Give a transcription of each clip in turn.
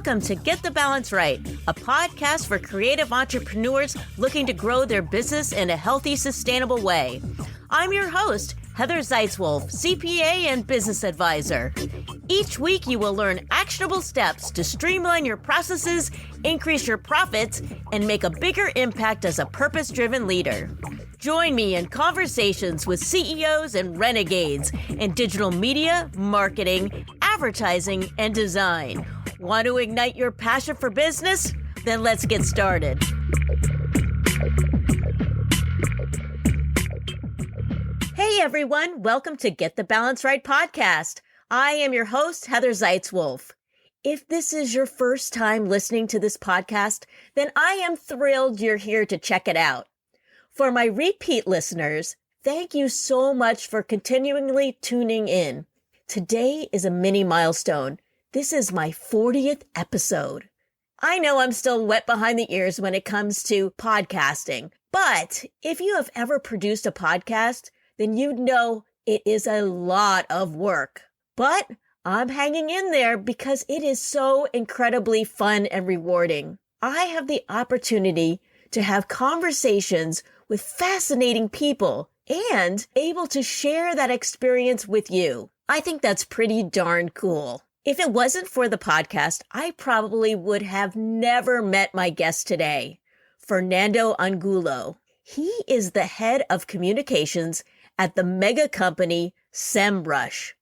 Welcome to Get the Balance Right, a podcast for creative entrepreneurs looking to grow their business in a healthy, sustainable way. I'm your host, Heather Zeitzwolf, CPA and business advisor. Each week, you will learn actionable steps to streamline your processes, increase your profits, and make a bigger impact as a purpose-driven leader. Join me in conversations with CEOs and renegades in digital media, marketing, advertising, and design. Want to ignite your passion for business? Then let's get started. Hey everyone, welcome to Get the Balance Right podcast. I am your host, Heather Zeitzwolf. If this is your first time listening to this podcast, then I am thrilled you're here to check it out. For my repeat listeners, thank you so much for continually tuning in. Today is a mini milestone. This is my 40th episode. I know I'm still wet behind the ears when it comes to podcasting, but if you have ever produced a podcast, then you know it is a lot of work. But I'm hanging in there because it is so incredibly fun and rewarding. I have the opportunity to have conversations with fascinating people and able to share that experience with you. I think that's pretty darn cool. If it wasn't for the podcast, I probably would have never met my guest today, Fernando Angulo. He is the head of communications at the mega company SEMrush.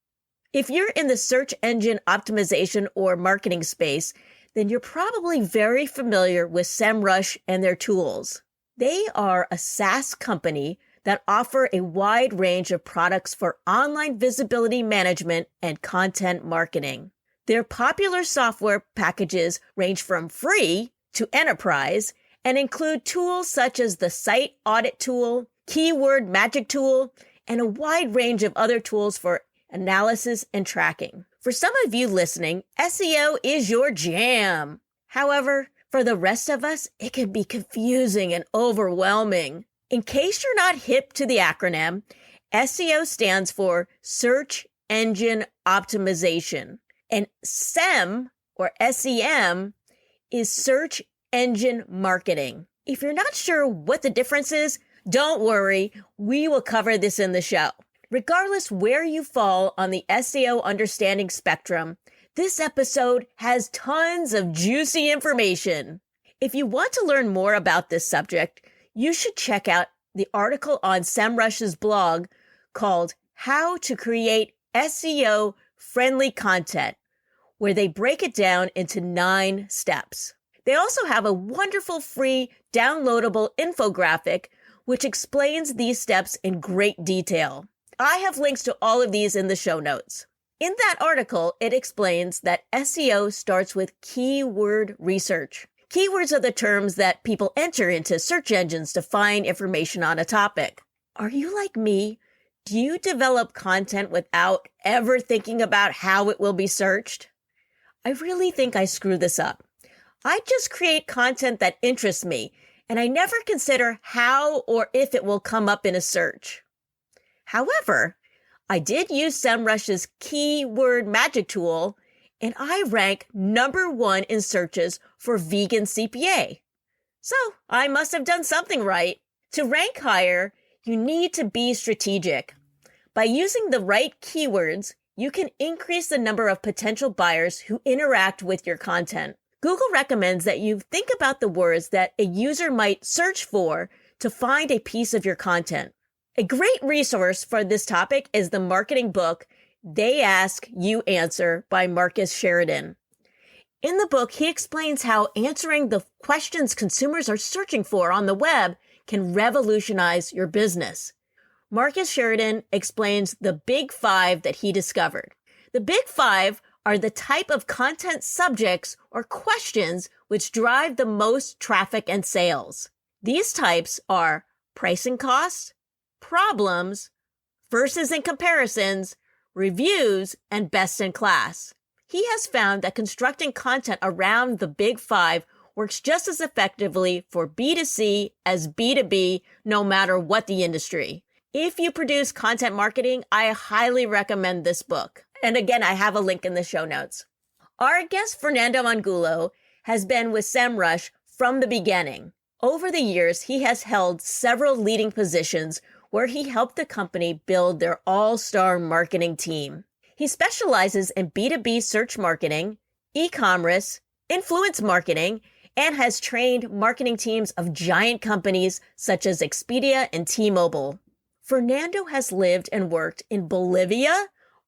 If you're in the search engine optimization or marketing space, then you're probably very familiar with SEMrush and their tools. They are a SaaS company that offer a wide range of products for online visibility management and content marketing. Their popular software packages range from free to enterprise and include tools such as the Site Audit Tool, Keyword Magic Tool, and a wide range of other tools for analysis and tracking. For some of you listening, SEO is your jam. However, for the rest of us, it can be confusing and overwhelming. In case you're not hip to the acronym, SEO stands for Search Engine Optimization, and SEM, or SEM, is Search Engine Marketing. If you're not sure what the difference is, don't worry, we will cover this in the show. Regardless where you fall on the SEO understanding spectrum, this episode has tons of juicy information. If you want to learn more about this subject, you should check out the article on SEMrush's blog called How to Create SEO-Friendly Content, where they break it down into 9 steps. They also have a wonderful free downloadable infographic which explains these steps in great detail. I have links to all of these in the show notes. In that article, it explains that SEO starts with keyword research. Keywords are the terms that people enter into search engines to find information on a topic. Are you like me? Do you develop content without ever thinking about how it will be searched? I really think I screw this up. I just create content that interests me, and I never consider how or if it will come up in a search. However, I did use SEMrush's Keyword Magic Tool, and I rank number 1 in searches for vegan CPA. So I must have done something right. To rank higher, you need to be strategic. By using the right keywords, you can increase the number of potential buyers who interact with your content. Google recommends that you think about the words that a user might search for to find a piece of your content. A great resource for this topic is the marketing book, They Ask, You Answer by Marcus Sheridan. In the book, he explains how answering the questions consumers are searching for on the web can revolutionize your business. Marcus Sheridan explains the Big 5 that he discovered. The Big 5 are the type of content subjects or questions which drive the most traffic and sales. These types are pricing costs, problems, versus and comparisons, reviews, and best in class. He has found that constructing content around the Big 5 works just as effectively for B2C as B2B, no matter what the industry. If you produce content marketing, I highly recommend this book. And again, I have a link in the show notes. Our guest, Fernando Angulo, has been with SEMrush from the beginning. Over the years, he has held several leading positions where he helped the company build their all-star marketing team. He specializes in B2B search marketing, e-commerce, influence marketing, and has trained marketing teams of giant companies such as Expedia and T-Mobile. Fernando has lived and worked in Bolivia,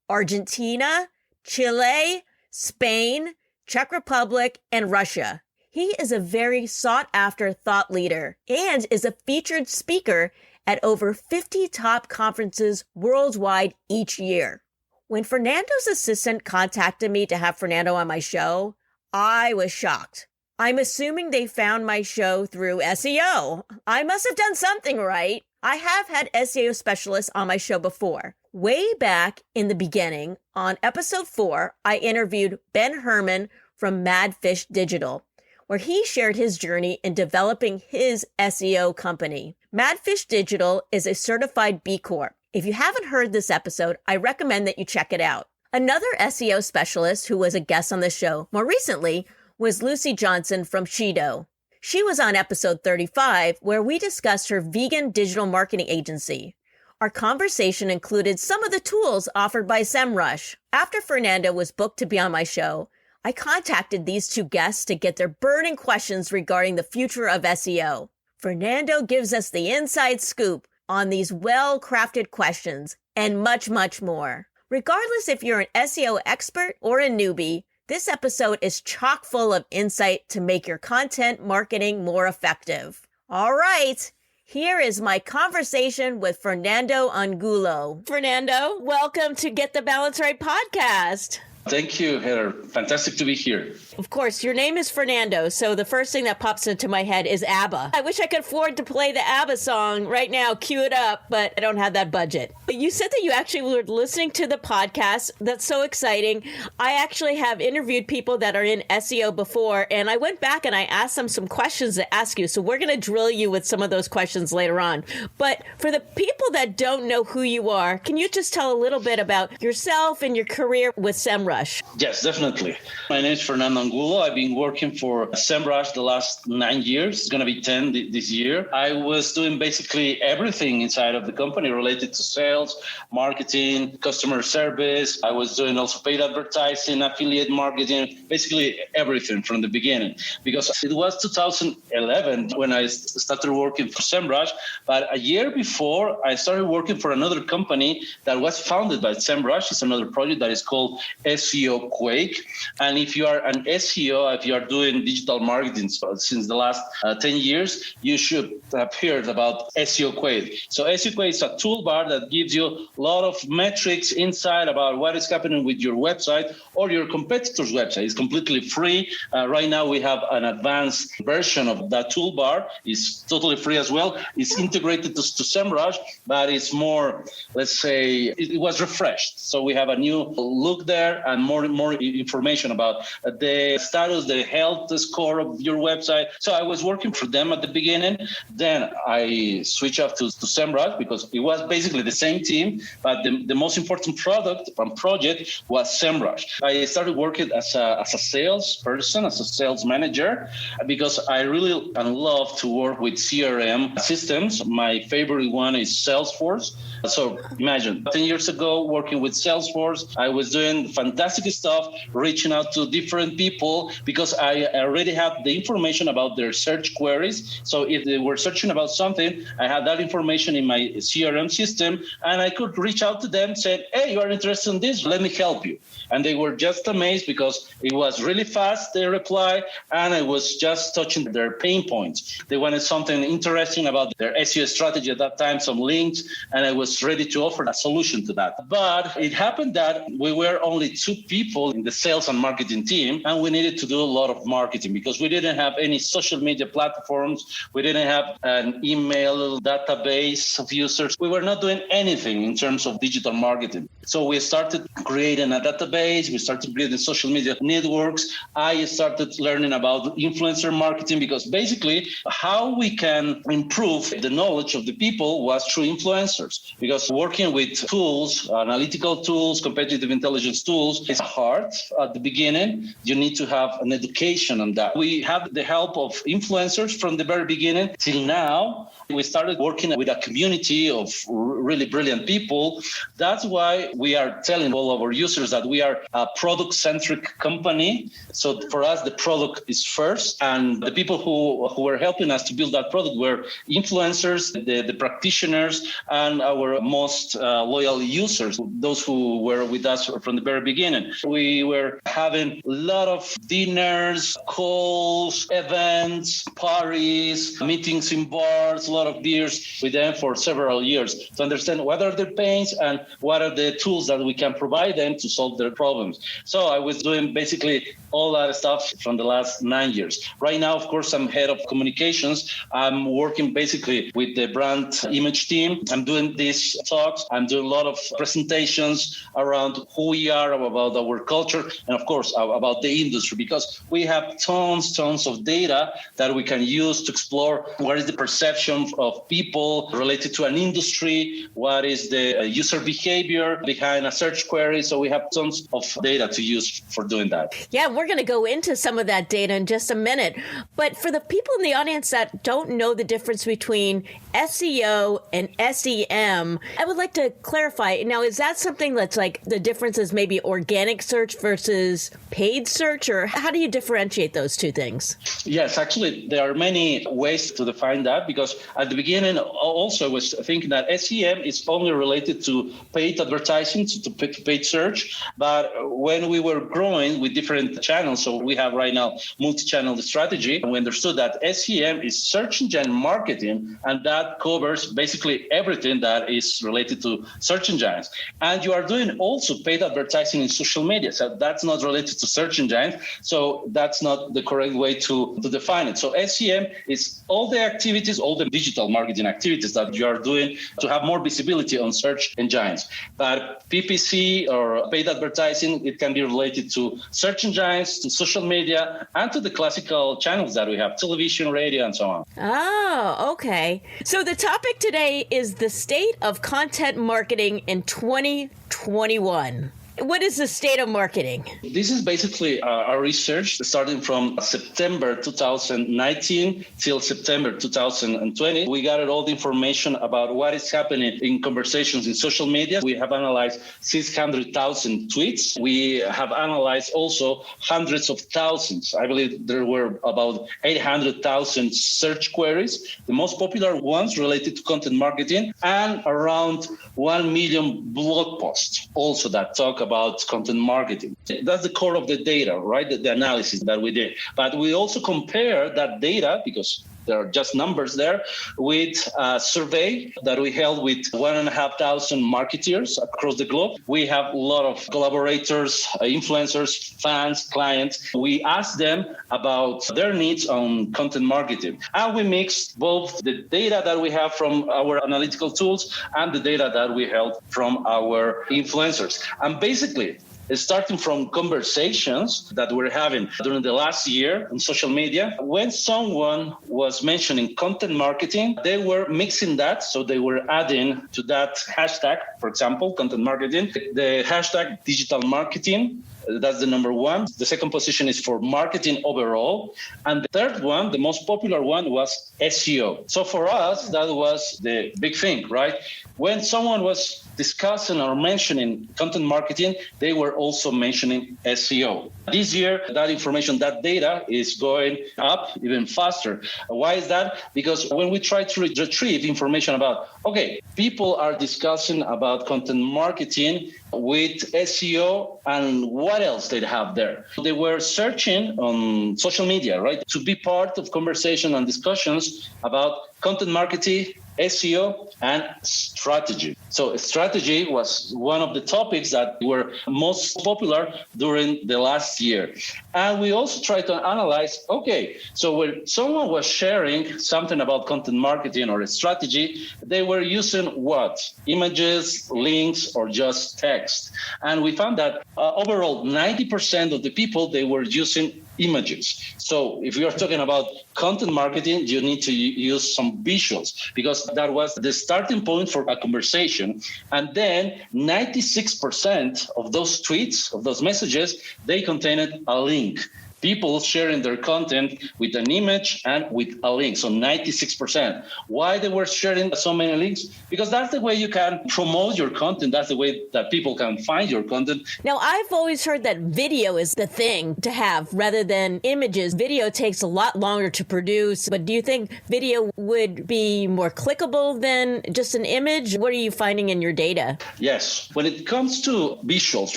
Argentina, Chile, Spain, Czech Republic, and Russia. He is a very sought-after thought leader and is a featured speaker at over 50 top conferences worldwide each year. When Fernando's assistant contacted me to have Fernando on my show, I was shocked. I'm assuming they found my show through SEO. I must have done something right. I have had SEO specialists on my show before. Way back in the beginning, on episode 4, I interviewed Ben Herman from Madfish Digital, where he shared his journey in developing his SEO company. Madfish Digital is a certified B Corp. If you haven't heard this episode, I recommend that you check it out. Another SEO specialist who was a guest on the show more recently was Lucy Johnson from Shido. She was on episode 35, where we discussed her vegan digital marketing agency. Our conversation included some of the tools offered by SEMrush. After Fernando was booked to be on my show, I contacted these two guests to get their burning questions regarding the future of SEO. Fernando gives us the inside scoop on these well-crafted questions and much, much more. Regardless if you're an SEO expert or a newbie, this episode is chock full of insight to make your content marketing more effective. All right, here is my conversation with Fernando Angulo. Fernando, welcome to Get the Balance Right podcast. Thank you, Heather. Fantastic to be here. Of course, your name is Fernando, so the first thing that pops into my head is ABBA. I wish I could afford to play the ABBA song right now, cue it up, but I don't have that budget. But you said that you actually were listening to the podcast. That's so exciting. I actually have interviewed people that are in SEO before, and I went back and I asked them some questions to ask you. So we're going to drill you with some of those questions later on. But for the people that don't know who you are, can you just tell a little bit about yourself and your career with SEMrush? Yes, definitely. My name is Fernando Angulo. I've been working for SEMrush the last 9 years. It's going to be 10 this year. I was doing basically everything inside of the company related to sales, marketing, customer service. I was doing also paid advertising, affiliate marketing, basically everything from the beginning. Because it was 2011 when I started working for SEMrush. But a year before, I started working for another company that was founded by SEMrush. It's another project that is called SEO Quake. And if you are an SEO, if you are doing digital marketing since the last 10 years, you should have heard about SEO Quake. So SEO Quake is a toolbar that gives you a lot of metrics inside about what is happening with your website or your competitor's website. It's completely free. Right now, we have an advanced version of that toolbar. It's totally free as well. It's integrated to SEMrush, but it's more, let's say, it was refreshed. So we have a new look there and more information about the status, the health score of your website. So I was working for them at the beginning. Then I switched off to SEMrush because it was basically the same team, but the most important product and project was SEMrush. I started working as a salesperson, as a sales manager, because I really love to work with CRM systems. My favorite one is Salesforce. So imagine 10 years ago working with Salesforce, I was doing fantastic stuff, reaching out to different people because I already have the information about their search queries. So if they were searching about something, I had that information in my CRM system and I could reach out to them and say, hey, you are interested in this? Let me help you. And they were just amazed because it was really fast, their reply, and I was just touching their pain points. They wanted something interesting about their SEO strategy at that time, some links, and I was ready to offer a solution to that. But it happened that we were only 2 people in the sales and marketing team, and we needed to do a lot of marketing because we didn't have any social media platforms. We didn't have an email database of users. We were not doing anything in terms of digital marketing. So we started creating a database. We started creating social media networks. I started learning about influencer marketing because basically how we can improve the knowledge of the people was through influencers. because working with tools, analytical tools, competitive intelligence tools, is hard at the beginning. You need to have an education on that. We have the help of influencers from the very beginning till now. We started working with a community of really brilliant people. That's why we are telling all of our users that we are a product-centric company. So for us, the product is first. And the people who were helping us to build that product were influencers, the practitioners, and our most loyal users, those who were with us from the very beginning. We were having a lot of dinners, calls, events, parties, meetings in bars, a lot of beers with them for several years to understand what are their pains and what are the tools that we can provide them to solve their problems. So I was doing basically all that stuff from the last 9 years. Right now, of course, I'm head of communications. I'm working basically with the brand image team. I'm doing these talks. I'm doing a lot of presentations around who we are, about our culture, and of course, about the industry, because we have tons of data that we can use to explore what is the perception of people related to an industry, what is the user behavior behind a search query. So we have tons of data to use for doing that. Yeah, we're going to go into some of that data in just a minute. But for the people in the audience that don't know the difference between SEO and SEM, I would like to clarify. Now, is that something that's like the difference is maybe organic search versus paid search, or how do you differentiate those two things? Yes, actually, there are many ways to define that, because at the beginning, also I was thinking that SEM is only related to paid advertising, to paid search. But when we were growing with different channels, so we have right now multi-channel strategy, and we understood that SEM is search engine marketing, and that covers basically everything that is related to search engines. And you are doing also paid advertising in social media. So that's not related to search engines. So that's not the correct way to define it. So SEM is all the activities, all the digital marketing activities that you are doing to have more visibility on search engines. But PPC or paid advertising, it can be related to search engines, to social media, and to the classical channels that we have, television, radio, and so on. Oh, okay. So the topic today is the state of content marketing in 2021. What is the state of marketing? This is basically our research starting from September 2019 till September 2020. We gathered all the information about what is happening in conversations in social media. We have analyzed 600,000 tweets. We have analyzed also hundreds of thousands. I believe there were about 800,000 search queries, the most popular ones related to content marketing, and around 1 million blog posts also that talk about content marketing. That's the core of the data, right? The analysis that we did. But we also compare that data, because there are just numbers there, with a survey that we held with 1,500 marketeers across the globe. We have a lot of collaborators, influencers, fans, clients. We asked them about their needs on content marketing. And we mixed both the data that we have from our analytical tools and the data that we held from our influencers. And basically, starting from conversations that we're having during the last year on social media, when someone was mentioning content marketing, they were mixing that. So they were adding to that hashtag, for example, content marketing, the hashtag digital marketing. That's the number one. The second position is for marketing overall. And the third one, the most popular one, was SEO. So for us, that was the big thing, right? When someone was discussing or mentioning content marketing, they were also mentioning SEO. This year, that information, that data is going up even faster. Why is that? Because when we try to retrieve information about, okay, people are discussing about content marketing with SEO and what else they have there. They were searching on social media, right, to be part of conversation and discussions about content marketing, SEO, and strategy. So strategy was one of the topics that were most popular during the last year. And we also tried to analyze, okay, so when someone was sharing something about content marketing or a strategy, they were using what? Images, links, or just text. And we found that overall 90% of the people, they were using images. So if we are talking about content marketing, you need to use some visuals, because that was the starting point for a conversation. And then 96% of those tweets, of those messages, they contained a link. People sharing their content with an image and with a link. So 96%. Why they were sharing so many links? Because that's the way you can promote your content. That's the way that people can find your content. Now, I've always heard that video is the thing to have rather than images. Video takes a lot longer to produce. But do you think video would be more clickable than just an image? What are you finding in your data? Yes. When it comes to visuals,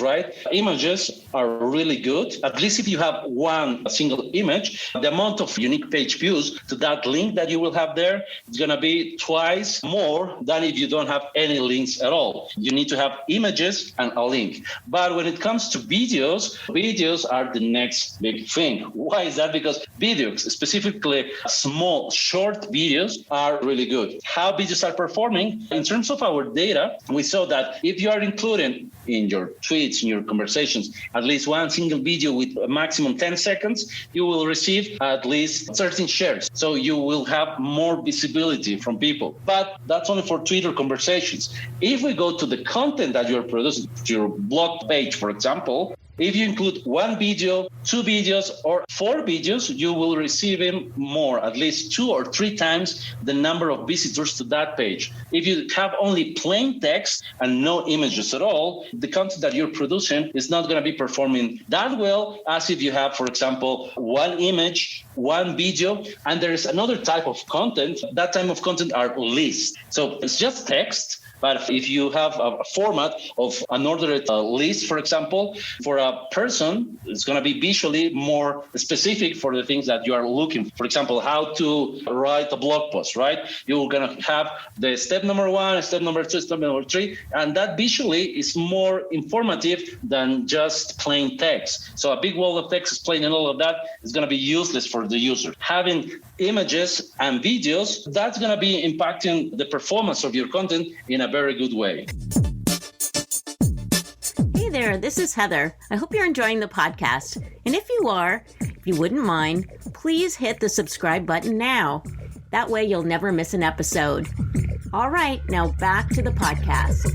right? Images are really good. At least if you have a single image, the amount of unique page views to that link that you will have there is going to be twice more than if you don't have any links at all. You need to have images and a link. But when it comes to videos are the next big thing. Why is that? Because videos, specifically small, short videos, are really good. How videos are performing? In terms of our data, we saw that if you are including in your tweets, in your conversations, at least one single video with a maximum 10 seconds, you will receive at least 13 shares. So you will have more visibility from people. But that's only for Twitter conversations. If we go to the content that you're producing, to your blog page, for example, if you include one video, 2 videos, or 4 videos, you will receive more, at least 2 or 3 times the number of visitors to that page. If you have only plain text and no images at all, the content that you're producing is not going to be performing that well as if you have, for example, one image, one video, and there is another type of content. That type of content are lists. So it's just text. But if you have a format of an ordered list, for example, for a person, it's going to be visually more specific for the things that you are looking for. For example, how to write a blog post, right? You're going to have the step number 1, step number 2, step number 3, and that visually is more informative than just plain text. So a big wall of text explaining all of that is going to be useless for the user. Having images and videos, that's going to be impacting the performance of your content in a very good way. Hey there, this is Heather. I hope you're enjoying the podcast. And if you are, if you wouldn't mind, please hit the subscribe button now. That way you'll never miss an episode. All right, now back to the podcast.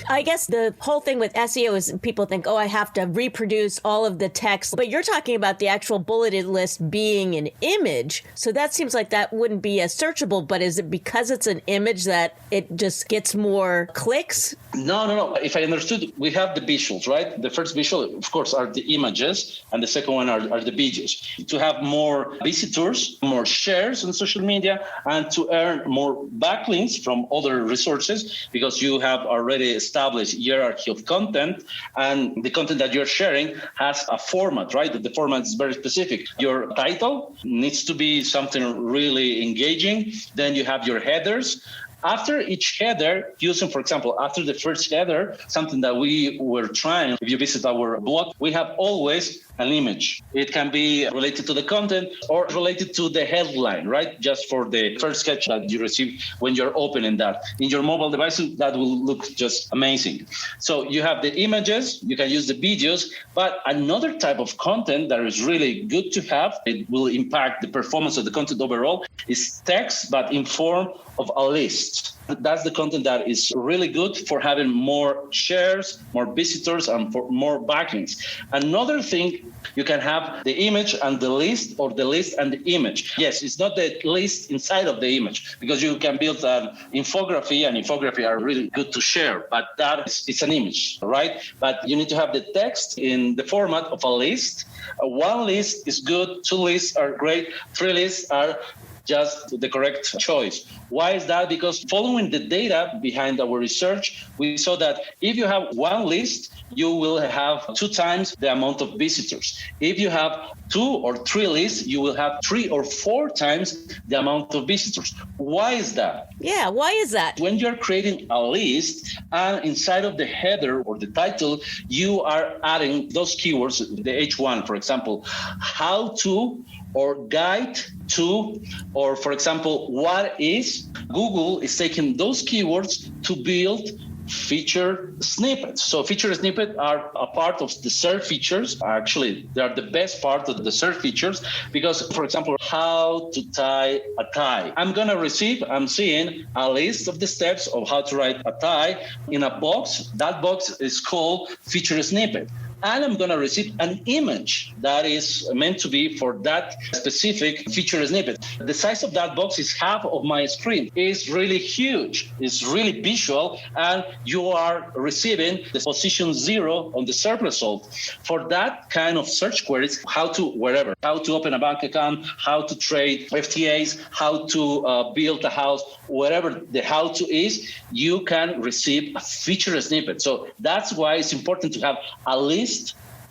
I guess the whole thing with SEO is people think, I have to reproduce all of the text. But you're talking about the actual bulleted list being an image. So that seems like that wouldn't be as searchable. But is it because it's an image that it just gets more clicks? No. If I understood, we have the visuals, right? The first visual, of course, are the images. And the second one are the videos. To have more visitors, more shares on social media, and to earn more backlinks from other resources, because you have already established hierarchy of content, and the content that you're sharing has a format, right? The format is very specific. Your title needs to be something really engaging. Then you have your headers. After each header, using, for example, after the first header, something that we were trying, if you visit our blog, we have always an image. It can be related to the content or related to the headline, right? Just for the first sketch that you receive when you're opening that. In your mobile devices, that will look just amazing. So you have the images, you can use the videos, but another type of content that is really good to have, it will impact the performance of the content overall, is text, but in form of a list. That's the content that is really good for having more shares, more visitors, and for more backlinks. Another thing, you can have the image and the list, or the list and the image. Yes, it's not the list inside of the image, because you can build an infography, and infography are really good to share, but it's an image, right? But you need to have the text in the format of a list. One list is good, 2 lists are great, 3 lists are just the correct choice. Why is that? Because following the data behind our research, we saw that if you have one list, you will have 2 times the amount of visitors. If you have 2 or 3 lists, you will have 3 or 4 times the amount of visitors. Why is that? Yeah, why is that? When you're creating a list, and inside of the header or the title, you are adding those keywords, the H1, for example, how to, or guide to, or for example, what is. Google is taking those keywords to build feature snippets. So feature snippets are a part of the SERP features. Actually, they are the best part of the SERP features because, for example, how to tie a tie. I'm seeing a list of the steps of how to write a tie in a box. That box is called feature snippet. And I'm going to receive an image that is meant to be for that specific feature snippet. The size of that box is half of my screen. It's really huge. It's really visual. And you are receiving the position 0 on the SERP result. For that kind of search queries, how to open a bank account, how to trade FTAs, how to build a house, whatever the how to is, you can receive a feature snippet. So that's why it's important to have a list,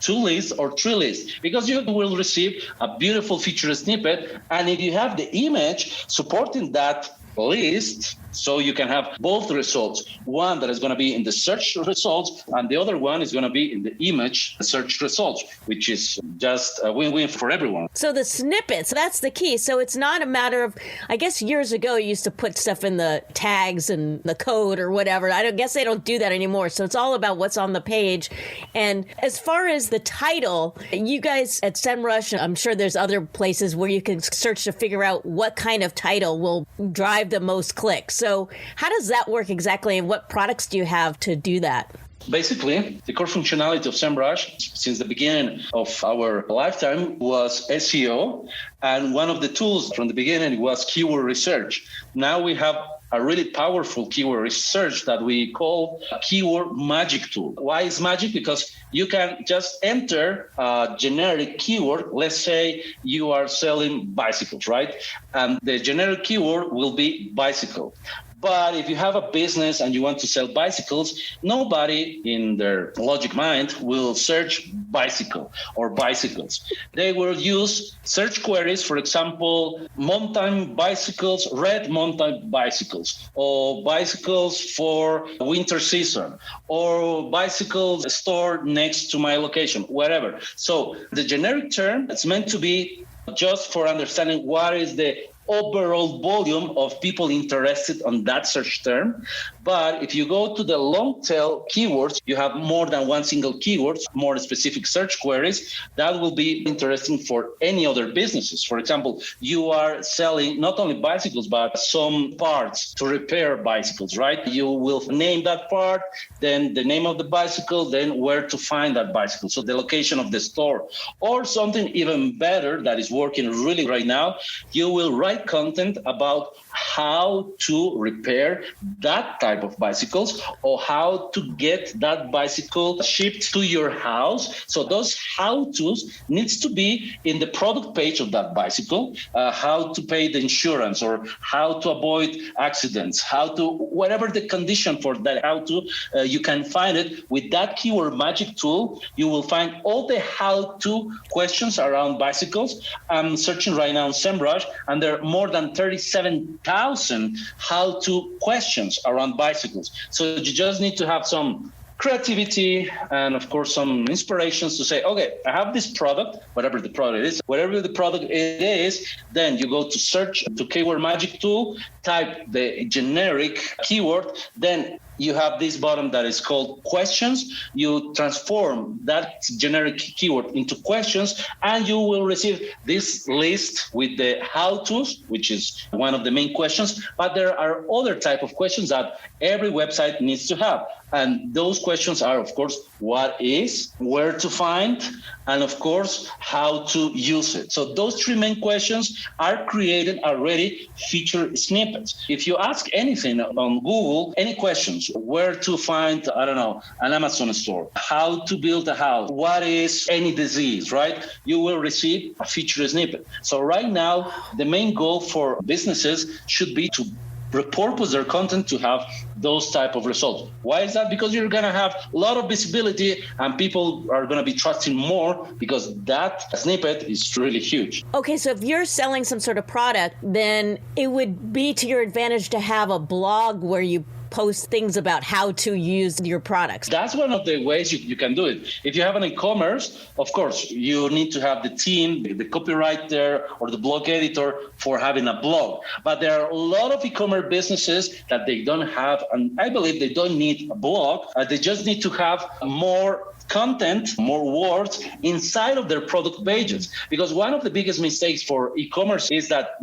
2 lists, or 3 lists, because you will receive a beautiful feature snippet. And if you have the image supporting that list, so you can have both results, one that is going to be in the search results and the other one is going to be in the image search results, which is just a win-win for everyone. So the snippets, that's the key. So it's not a matter of, I guess years ago you used to put stuff in the tags and the code or whatever. I guess they don't do that anymore. So it's all about what's on the page. And as far as the title, you guys at SEMrush, I'm sure there's other places where you can search to figure out what kind of title will drive the most clicks. So how does that work exactly, and what products do you have to do that? Basically, the core functionality of SEMrush since the beginning of our lifetime was SEO. And one of the tools from the beginning was keyword research. Now we have a really powerful keyword research that we call a keyword magic tool. Why is magic? Because you can just enter a generic keyword. Let's say you are selling bicycles, right? And the generic keyword will be bicycle. But if you have a business and you want to sell bicycles, nobody in their logic mind will search bicycle or bicycles. They will use search queries, for example, mountain bicycles, red mountain bicycles, or bicycles for winter season, or bicycles store next to my location, whatever. So the generic term is meant to be just for understanding what is the overall volume of people interested on that search term. But if you go to the long tail keywords, you have more than one single keyword, more specific search queries that will be interesting for any other businesses. For example, you are selling not only bicycles, but some parts to repair bicycles, right? You will name that part, then the name of the bicycle, then where to find that bicycle. So the location of the store, or something even better that is working really right now, you will write content about how to repair that type of bicycles or how to get that bicycle shipped to your house. So those how-tos needs to be in the product page of that bicycle, how to pay the insurance or how to avoid accidents, how to, whatever the condition for that how-to, you can find it. With that keyword magic tool, you will find all the how-to questions around bicycles. I'm searching right now on SEMrush, and there are more than 37,000 how-to questions around bicycles. So you just need to have some creativity and, of course, some inspirations to say, okay, I have this product, whatever the product is, then you go to search to keyword magic tool, type the generic keyword, then you have this button that is called questions. You transform that generic keyword into questions, and you will receive this list with the how-tos, which is one of the main questions. But there are other type of questions that every website needs to have. And those questions are, of course, what is, where to find, and of course, how to use it. So those three main questions are created already feature snippets. If you ask anything on Google, any questions, where to find, I don't know, an Amazon store, how to build a house, what is any disease, right? You will receive a feature snippet. So right now, the main goal for businesses should be to repurpose their content to have those type of results. Why is that? Because you're going to have a lot of visibility and people are going to be trusting more because that snippet is really huge. Okay, so if you're selling some sort of product, then it would be to your advantage to have a blog where you post things about how to use your products. That's one of the ways you can do it. If you have an e-commerce, of course, you need to have the team, the copywriter or the blog editor for having a blog. But there are a lot of e-commerce businesses that they don't have, and I believe they don't need a blog. They just need to have more content, more words inside of their product pages. Because one of the biggest mistakes for e-commerce is that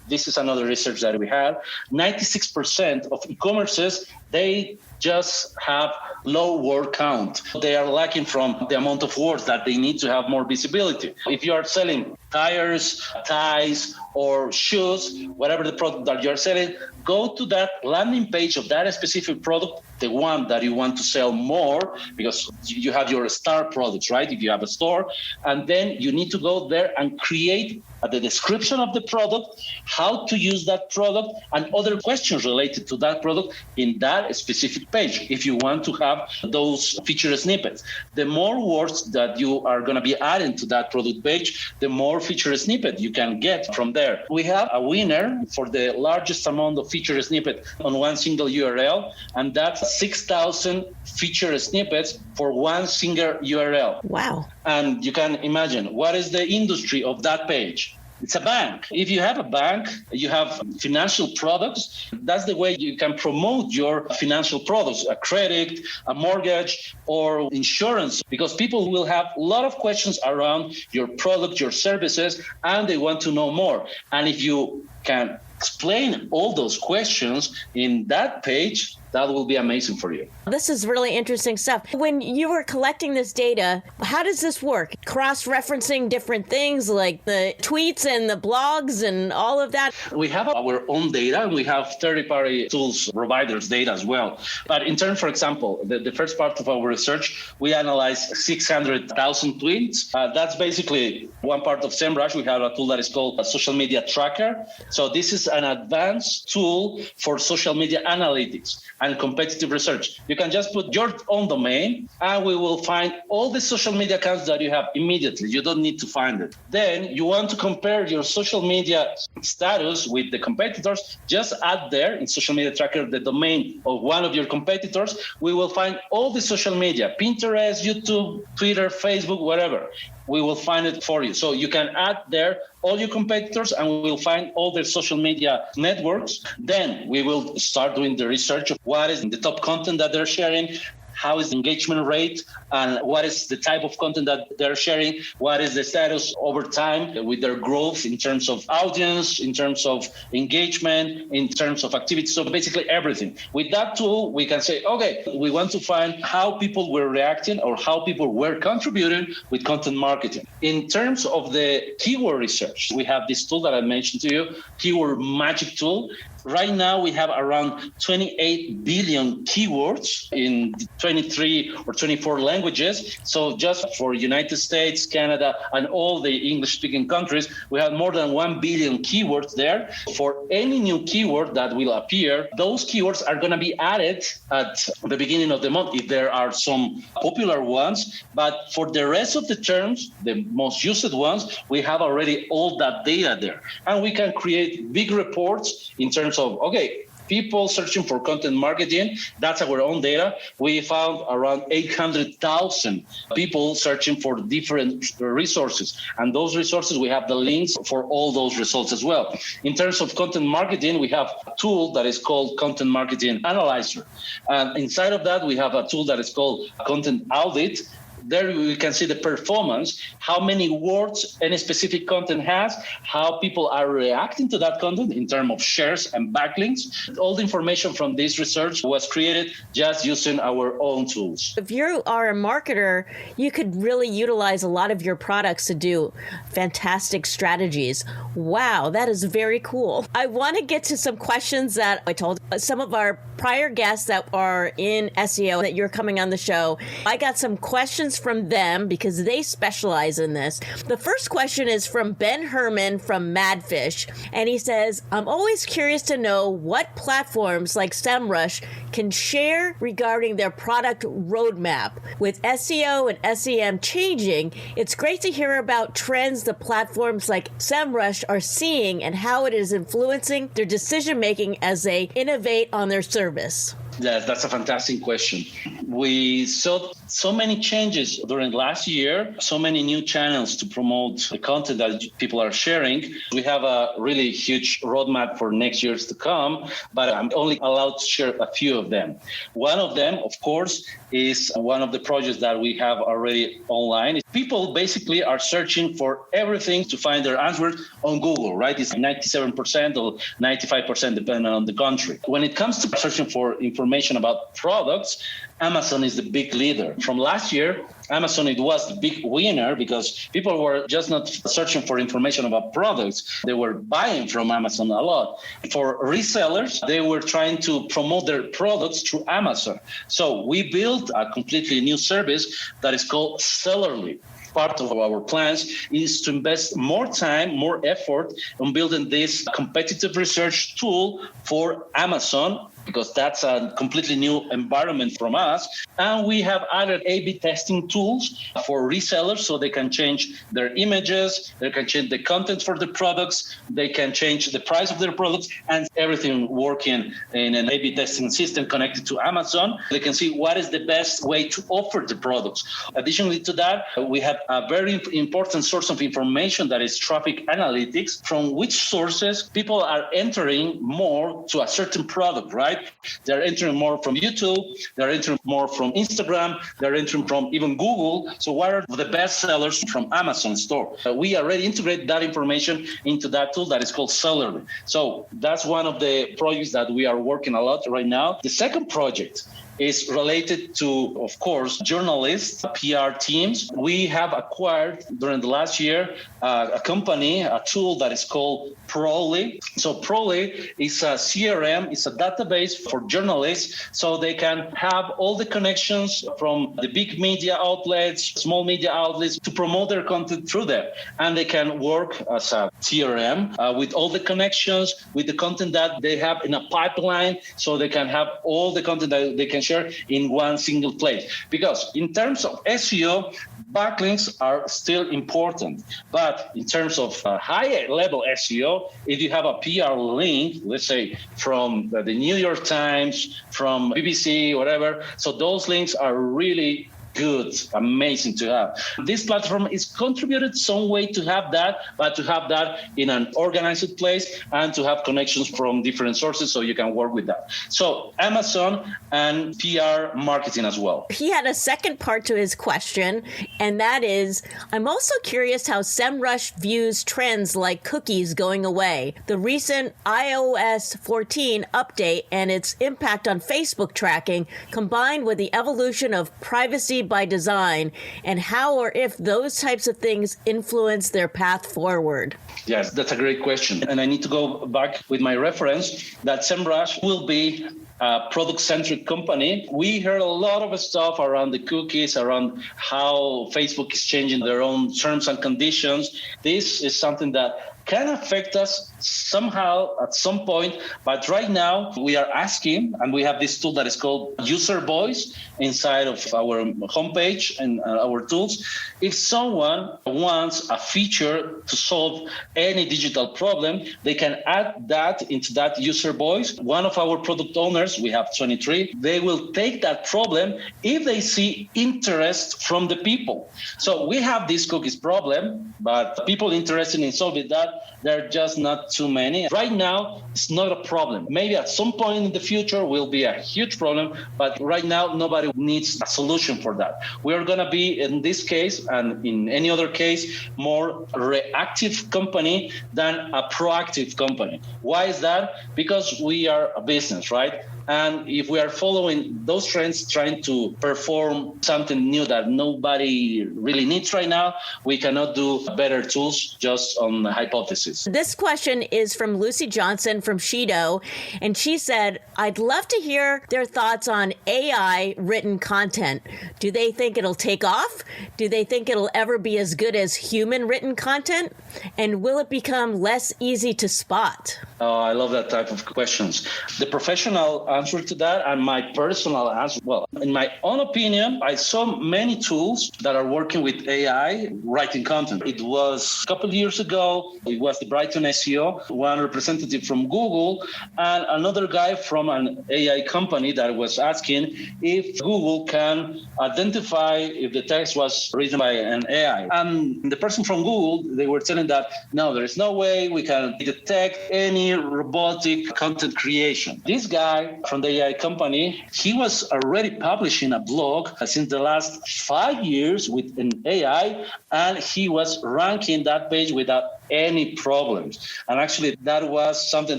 this is another research that we have, 96% of e-commerces, they just have low word count. They are lacking from the amount of words that they need to have more visibility. If you are selling tires, ties, or shoes, whatever the product that you're selling, go to that landing page of that specific product, the one that you want to sell more, because you have your star products, right? If you have a store, and then you need to go there and create the description of the product, how to use that product, and other questions related to that product in that specific page, if you want to have those feature snippets. The more words that you are going to be adding to that product page, the more feature snippet you can get from there. We have a winner for the largest amount of feature snippet on one single URL, and that's 6,000 feature snippets for one single URL. Wow. And you can imagine, what is the industry of that page? It's a bank. If you have a bank, you have financial products. That's the way you can promote your financial products, a credit, a mortgage, or insurance, because people will have a lot of questions around your product, your services, and they want to know more. And if you can explain all those questions in that page, that will be amazing for you. This is really interesting stuff. When you were collecting this data, how does this work? Cross-referencing different things like the tweets and the blogs and all of that? We have our own data, and we have third-party tools providers' data as well. But in terms, for example, the first part of our research, we analyzed 600,000 tweets. That's basically one part of SEMrush. We have a tool that is called a social media tracker. So this is an advanced tool for social media analytics and competitive research. You can just put your own domain and we will find all the social media accounts that you have immediately. You don't need to find it. Then you want to compare your social media status with the competitors, just add there in social media tracker the domain of one of your competitors. We will find all the social media, Pinterest, YouTube, Twitter, Facebook, whatever. We will find it for you. So you can add there all your competitors and we will find all their social media networks. Then we will start doing the research of what is the top content that they're sharing, how is the engagement rate, and what is the type of content that they're sharing, what is the status over time with their growth in terms of audience, in terms of engagement, in terms of activity. So basically everything. With that tool, we can say, okay, we want to find how people were reacting or how people were contributing with content marketing. In terms of the keyword research, we have this tool that I mentioned to you, Keyword Magic Tool. Right now, we have around 28 billion keywords in 23 or 24 languages. So just for United States, Canada, and all the English-speaking countries, we have more than 1 billion keywords there. For any new keyword that will appear, those keywords are going to be added at the beginning of the month if there are some popular ones. But for the rest of the terms, the most used ones, we have already all that data there. And we can create big reports in terms of, okay, people searching for content marketing, that's our own data. We found around 800,000 people searching for different resources. And those resources, we have the links for all those results as well. In terms of content marketing, we have a tool that is called Content Marketing Analyzer. And inside of that, we have a tool that is called Content Audit. There we can see the performance, how many words any specific content has, how people are reacting to that content in terms of shares and backlinks. All the information from this research was created just using our own tools. If you are a marketer, you could really utilize a lot of your products to do fantastic strategies. Wow, that is very cool. I want to get to some questions that I told some of our prior guests that are in SEO that you're coming on the show. I got some questions questions from them because they specialize in this. The first question is from Ben Herman from Madfish, and he says, I'm always curious to know what platforms like SEMrush can share regarding their product roadmap. With SEO and SEM changing, it's great to hear about trends the platforms like SEMrush are seeing and how it is influencing their decision-making as they innovate on their service. Yes, that's a fantastic question. We saw so many changes during last year, so many new channels to promote the content that people are sharing. We have a really huge roadmap for next years to come, but I'm only allowed to share a few of them. One of them, of course, is one of the projects that we have already online. People basically are searching for everything to find their answers on Google, right? It's 97% or 95% depending on the country. When it comes to searching for information about products, Amazon is the big leader. From last year, Amazon, it was the big winner because people were just not searching for information about products. They were buying from Amazon a lot. For resellers, they were trying to promote their products through Amazon. So we built a completely new service that is called Sellerly. Part of our plans is to invest more time, more effort on building this competitive research tool for Amazon, because that's a completely new environment from us. And we have added A/B testing tools for resellers so they can change their images, they can change the content for the products, they can change the price of their products, and everything working in an A/B testing system connected to Amazon. They can see what is the best way to offer the products. Additionally to that, we have a very important source of information that is traffic analytics, from which sources people are entering more to a certain product, right? They're entering more from YouTube, they're entering more from Instagram, they're entering from even Google. So what are the best sellers from Amazon store? We already integrate that information into that tool that is called Sellerly. So that's one of the projects that we are working a lot right now. The second project is related to, of course, journalists, PR teams. We have acquired during the last year a company, a tool that is called Prolly. So Prolly is a CRM, it's a database for journalists, so they can have all the connections from the big media outlets, small media outlets, to promote their content through them. And they can work as a CRM with all the connections, with the content that they have in a pipeline, so they can have all the content that they can share in one single place. Because in terms of SEO, backlinks are still important. But in terms of higher level SEO, if you have a PR link, let's say from the New York Times, from BBC, whatever, so those links are really good, amazing to have. This platform is contributed some way to have that, but to have that in an organized place and to have connections from different sources so you can work with that. So Amazon and PR marketing as well. He had a second part to his question, and that is, I'm also curious how SEMrush views trends like cookies going away, the recent iOS 14 update and its impact on Facebook tracking, combined with the evolution of privacy by design, and how or if those types of things influence their path forward. Yes, that's a great question. And I need to go back with my reference that SEMrush will be a product-centric company. We heard a lot of stuff around the cookies, around how Facebook is changing their own terms and conditions. This is something that can affect us somehow at some point, but right now we are asking, and we have this tool that is called User Voice inside of our homepage and our tools. If someone wants a feature to solve any digital problem, they can add that into that User Voice. One of our product owners, we have 23, they will take that problem if they see interest from the people. So we have this cookies problem, but people interested in solving that, they're just not too many. Right now, it's not a problem. Maybe at some point in the future will be a huge problem, but right now, nobody needs a solution for that. We're going to be, in this case, and in any other case, more reactive company than a proactive company. Why is that? Because we are a business, right? And if we are following those trends, trying to perform something new that nobody really needs right now, we cannot do better tools just on hypothesis. This question is from Lucy Johnson from Shido, and she said, I'd love to hear their thoughts on AI written content. Do they think it'll take off? Do they think it'll ever be as good as human written content? And will it become less easy to spot? Oh, I love that type of questions. The professional answer to that and my personal answer, well, in my own opinion, I saw many tools that are working with AI writing content. It was a couple of years ago, it was the Brighton SEO, one representative from Google, and another guy from an AI company that was asking if Google can identify if the text was written by an AI. And the person from Google, they were telling that, no, there is no way we can detect any robotic content creation. This guy from the AI company, he was already publishing a blog since the last 5 years with an AI, and he was ranking that page without any problems. And actually, that was something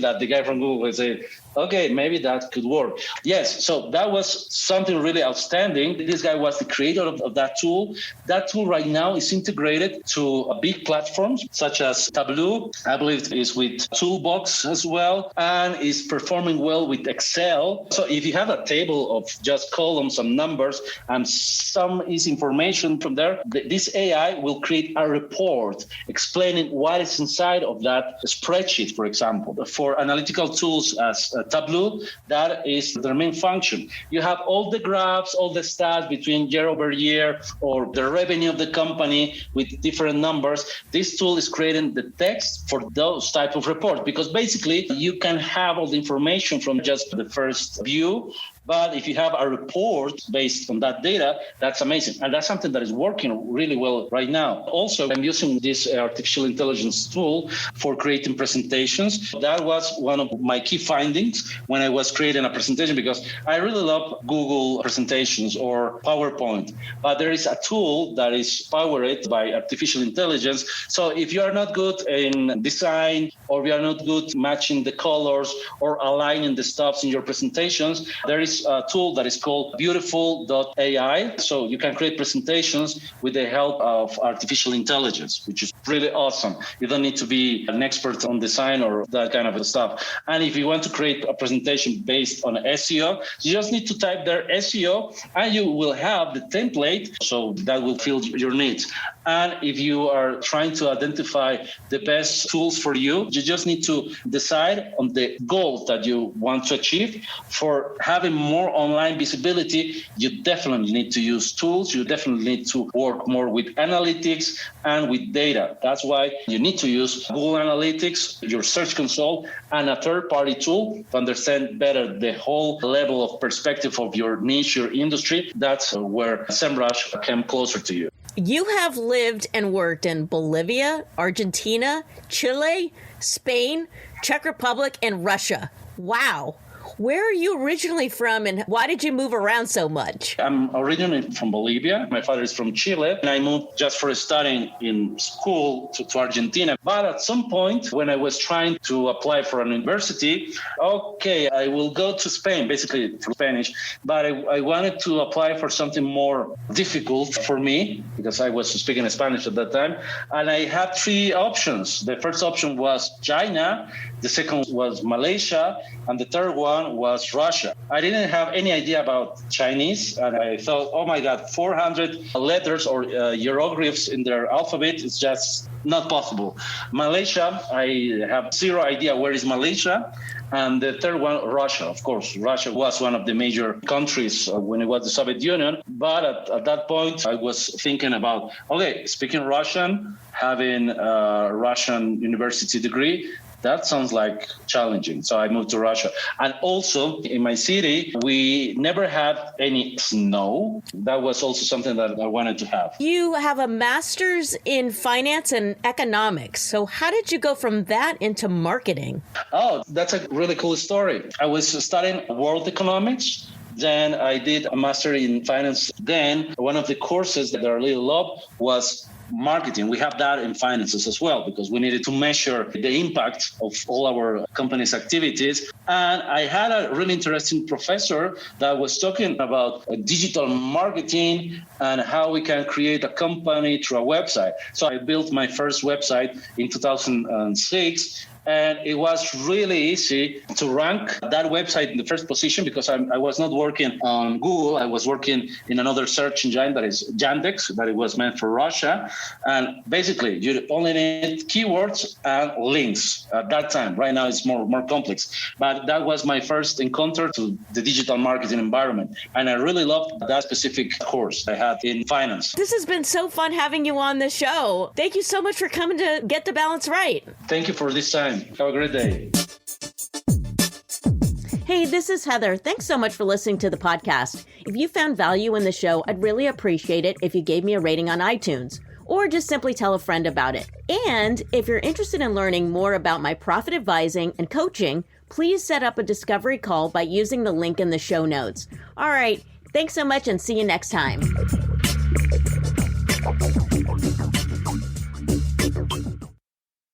that the guy from Google would say, okay, maybe that could work. Yes, so that was something really outstanding. This guy was the creator of that tool. That tool right now is integrated to big platforms such as Tableau. I believe it is with Toolbox as well, and is performing well with Excel. So if you have a table of just columns and numbers and some easy information from there, this AI will create a report explaining what is inside of that spreadsheet, for example. For analytical tools as Tableau, that is their main function. You have all the graphs, all the stats between year over year, or the revenue of the company with different numbers. This tool is creating the text for those type of reports, because basically you can have all the information from just the first view. But if you have a report based on that data, that's amazing. And that's something that is working really well right now. Also, I'm using this artificial intelligence tool for creating presentations. That was one of my key findings when I was creating a presentation, because I really love Google presentations or PowerPoint. But there is a tool that is powered by artificial intelligence. So if you are not good in design, or you are not good matching the colors or aligning the stuffs in your presentations, there is a tool that is called beautiful.ai. So you can create presentations with the help of artificial intelligence, which is really awesome. You don't need to be an expert on design or that kind of stuff. And if you want to create a presentation based on SEO, you just need to type there SEO and you will have the template. So that will fill your needs. And if you are trying to identify the best tools for you, you just need to decide on the goals that you want to achieve. For having more online visibility, you definitely need to use tools. You definitely need to work more with analytics and with data. That's why you need to use Google Analytics, your Search Console, and a third-party tool to understand better the whole level of perspective of your niche, your industry. That's where SEMrush came closer to you. You have lived and worked in Bolivia, Argentina, Chile, Spain, Czech Republic, and Russia. Wow. Where are you originally from, and why did you move around so much? I'm originally from Bolivia. My father is from Chile, and I moved just for studying in school to Argentina. But at some point, when I was trying to apply for an university, okay, I will go to Spain, basically for Spanish, but I wanted to apply for something more difficult for me, because I was speaking Spanish at that time, and I had three options. The first option was China, the second was Malaysia, and the third one was Russia. I didn't have any idea about Chinese, and I thought, oh my God, 400 letters or hieroglyphs in their alphabet is just not possible. Malaysia, I have zero idea where is Malaysia. And the third one, Russia. Of course, Russia was one of the major countries when it was the Soviet Union. But at that point, I was thinking about, okay, speaking Russian, having a Russian university degree, that sounds like challenging. So I moved to Russia. And also in my city, we never had any snow. That was also something that I wanted to have. You have a master's in finance and economics. So how did you go from that into marketing? Oh, that's a really cool story. I was studying world economics. Then I did a master in finance. Then one of the courses that I really loved was marketing. We have that in finances as well, because we needed to measure the impact of all our company's activities. And I had a really interesting professor that was talking about digital marketing and how we can create a company through a website. So I built my first website in 2006. And it was really easy to rank that website in the first position because I was not working on Google. I was working in another search engine that is Yandex, that it was meant for Russia. And basically, you only need keywords and links at that time. Right now, it's more complex. But that was my first encounter to the digital marketing environment. And I really loved that specific course I had in finance. This has been so fun having you on the show. Thank you so much for coming to Get the Balance Right. Thank you for this time. Have a great day. Hey, this is Heather. Thanks so much for listening to the podcast. If you found value in the show, I'd really appreciate it if you gave me a rating on iTunes, or just simply tell a friend about it. And if you're interested in learning more about my profit advising and coaching, please set up a discovery call by using the link in the show notes. All right, thanks so much and see you next time.